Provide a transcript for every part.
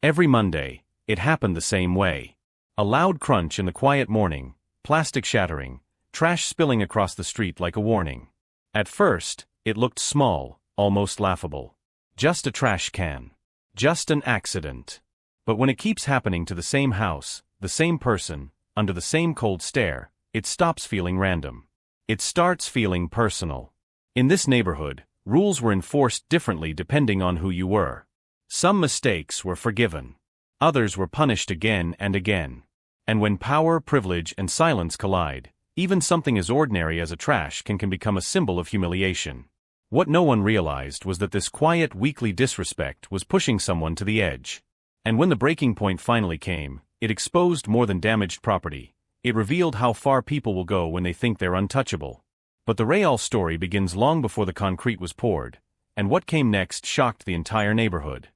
Every Monday, it happened the same way. A loud crunch in the quiet morning, plastic shattering, trash spilling across the street like a warning. At first, it looked small, almost laughable. Just a trash can. Just an accident. But when it keeps happening to the same house, the same person, under the same cold stare, it stops feeling random. It starts feeling personal. In this neighborhood, rules were enforced differently depending on who you were. Some mistakes were forgiven. Others were punished again and again. And when power, privilege, and silence collide, even something as ordinary as a trash can become a symbol of humiliation. What no one realized was that this quiet weekly disrespect was pushing someone to the edge. And when the breaking point finally came, it exposed more than damaged property. It revealed how far people will go when they think they're untouchable. But the real story begins long before the concrete was poured, and what came next shocked the entire neighborhood.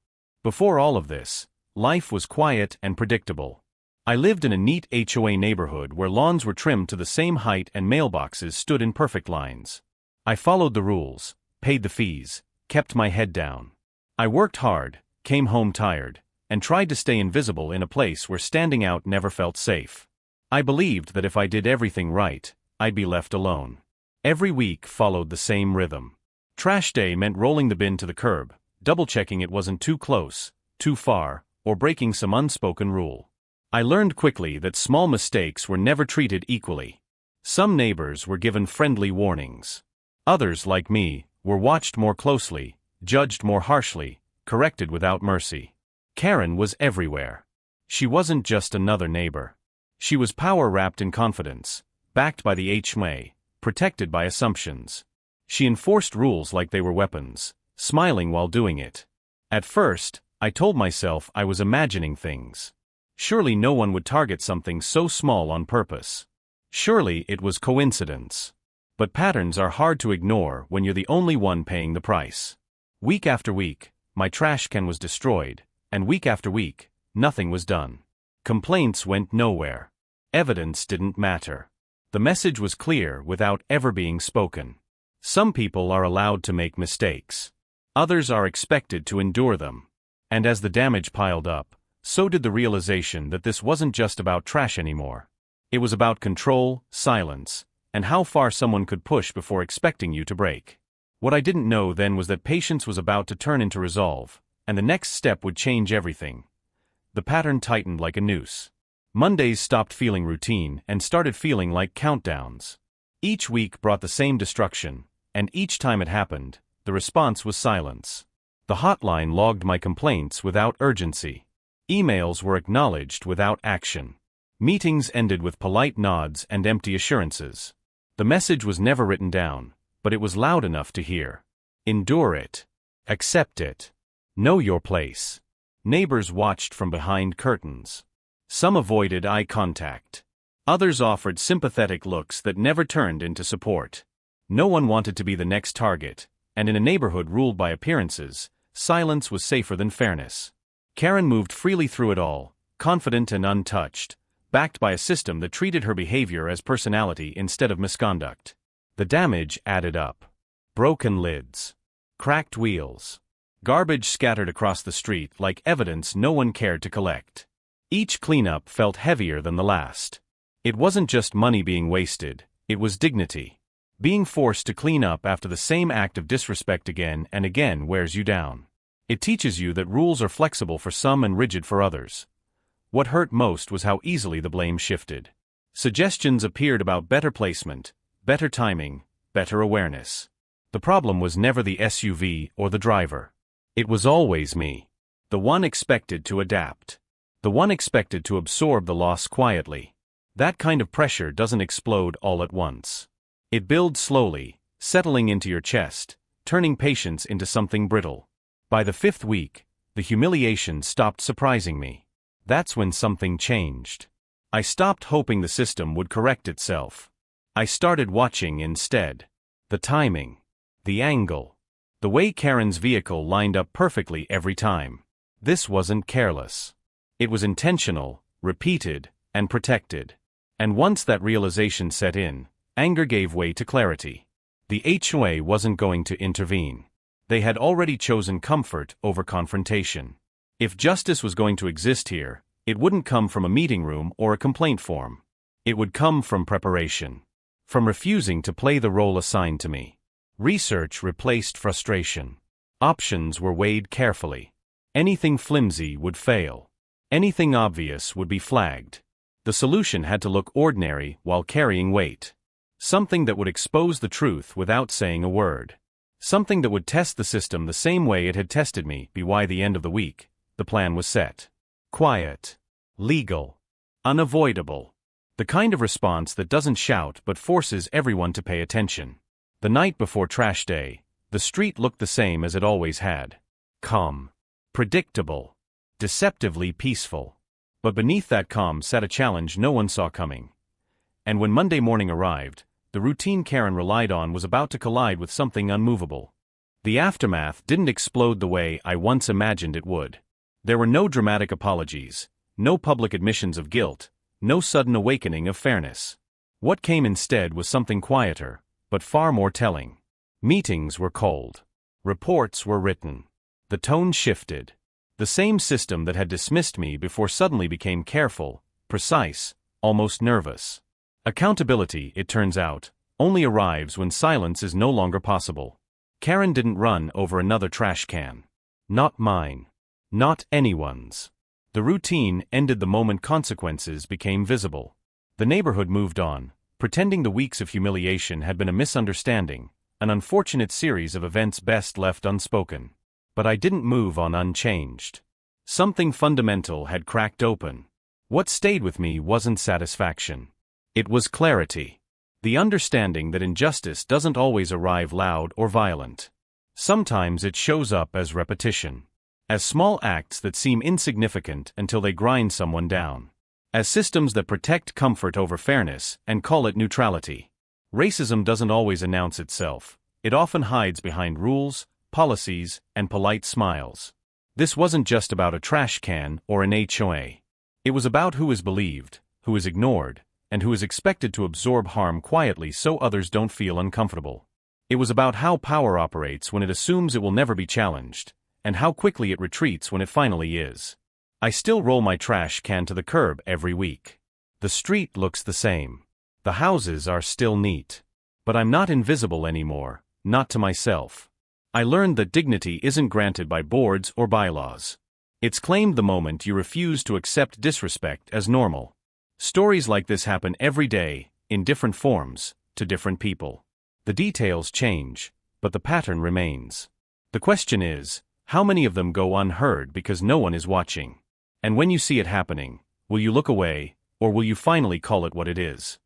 Before all of this, life was quiet and predictable. I lived in a neat HOA neighborhood where lawns were trimmed to the same height and mailboxes stood in perfect lines. I followed the rules, paid the fees, kept my head down. I worked hard, came home tired, and tried to stay invisible in a place where standing out never felt safe. I believed that if I did everything right, I'd be left alone. Every week followed the same rhythm. Trash day meant rolling the bin to the curb, double-checking it wasn't too close, too far, or breaking some unspoken rule. I learned quickly that small mistakes were never treated equally. Some neighbors were given friendly warnings. Others, like me, were watched more closely, judged more harshly, corrected without mercy. Karen was everywhere. She wasn't just another neighbor. She was power wrapped in confidence, backed by the HOA, protected by assumptions. She enforced rules like they were weapons, smiling while doing it. At first, I told myself I was imagining things. Surely no one would target something so small on purpose. Surely it was coincidence. But patterns are hard to ignore when you're the only one paying the price. Week after week, my trash can was destroyed, and week after week, nothing was done. Complaints went nowhere. Evidence didn't matter. The message was clear without ever being spoken. Some people are allowed to make mistakes. Others are expected to endure them. And as the damage piled up, so did the realization that this wasn't just about trash anymore. It was about control, silence, and how far someone could push before expecting you to break. What I didn't know then was that patience was about to turn into resolve, and the next step would change everything. The pattern tightened like a noose. Mondays stopped feeling routine and started feeling like countdowns. Each week brought the same destruction, and each time it happened, the response was silence. The hotline logged my complaints without urgency. Emails were acknowledged without action. Meetings ended with polite nods and empty assurances. The message was never written down, but it was loud enough to hear. Endure it. Accept it. Know your place. Neighbors watched from behind curtains. Some avoided eye contact. Others offered sympathetic looks that never turned into support. No one wanted to be the next target, and in a neighborhood ruled by appearances, silence was safer than fairness. Karen moved freely through it all, confident and untouched, backed by a system that treated her behavior as personality instead of misconduct. The damage added up. Broken lids. Cracked wheels. Garbage scattered across the street like evidence no one cared to collect. Each cleanup felt heavier than the last. It wasn't just money being wasted, it was dignity. Being forced to clean up after the same act of disrespect again and again wears you down. It teaches you that rules are flexible for some and rigid for others. What hurt most was how easily the blame shifted. Suggestions appeared about better placement, better timing, better awareness. The problem was never the SUV or the driver. It was always me. The one expected to adapt. The one expected to absorb the loss quietly. That kind of pressure doesn't explode all at once. It builds slowly, settling into your chest, turning patience into something brittle. By the 5th week, the humiliation stopped surprising me. That's when something changed. I stopped hoping the system would correct itself. I started watching instead. The timing. The angle. The way Karen's vehicle lined up perfectly every time. This wasn't careless. It was intentional, repeated, and protected. And once that realization set in, anger gave way to clarity. The HOA wasn't going to intervene. They had already chosen comfort over confrontation. If justice was going to exist here, it wouldn't come from a meeting room or a complaint form. It would come from preparation. From refusing to play the role assigned to me. Research replaced frustration. Options were weighed carefully. Anything flimsy would fail. Anything obvious would be flagged. The solution had to look ordinary while carrying weight. Something that would expose the truth without saying a word. Something that would test the system the same way it had tested me. By the end of the week, the plan was set. Quiet. Legal. Unavoidable. The kind of response that doesn't shout but forces everyone to pay attention. The night before trash day, the street looked the same as it always had. Calm. Predictable. Deceptively peaceful. But beneath that calm sat a challenge no one saw coming. And when Monday morning arrived, the routine Karen relied on was about to collide with something unmovable. The aftermath didn't explode the way I once imagined it would. There were no dramatic apologies, no public admissions of guilt, no sudden awakening of fairness. What came instead was something quieter, but far more telling. Meetings were cold. Reports were written. The tone shifted. The same system that had dismissed me before suddenly became careful, precise, almost nervous. Accountability, it turns out, only arrives when silence is no longer possible. Karen didn't run over another trash can. Not mine. Not anyone's. The routine ended the moment consequences became visible. The neighborhood moved on, pretending the weeks of humiliation had been a misunderstanding, an unfortunate series of events best left unspoken. But I didn't move on unchanged. Something fundamental had cracked open. What stayed with me wasn't satisfaction. It was clarity. The understanding that injustice doesn't always arrive loud or violent. Sometimes it shows up as repetition. As small acts that seem insignificant until they grind someone down. As systems that protect comfort over fairness and call it neutrality. Racism doesn't always announce itself. It often hides behind rules, policies, and polite smiles. This wasn't just about a trash can or an HOA. It was about who is believed, who is ignored, and who is expected to absorb harm quietly so others don't feel uncomfortable. It was about how power operates when it assumes it will never be challenged, and how quickly it retreats when it finally is. I still roll my trash can to the curb every week. The street looks the same. The houses are still neat. But I'm not invisible anymore, not to myself. I learned that dignity isn't granted by boards or bylaws. It's claimed the moment you refuse to accept disrespect as normal. Stories like this happen every day, in different forms, to different people. The details change, but the pattern remains. The question is, how many of them go unheard because no one is watching? And when you see it happening, will you look away, or will you finally call it what it is?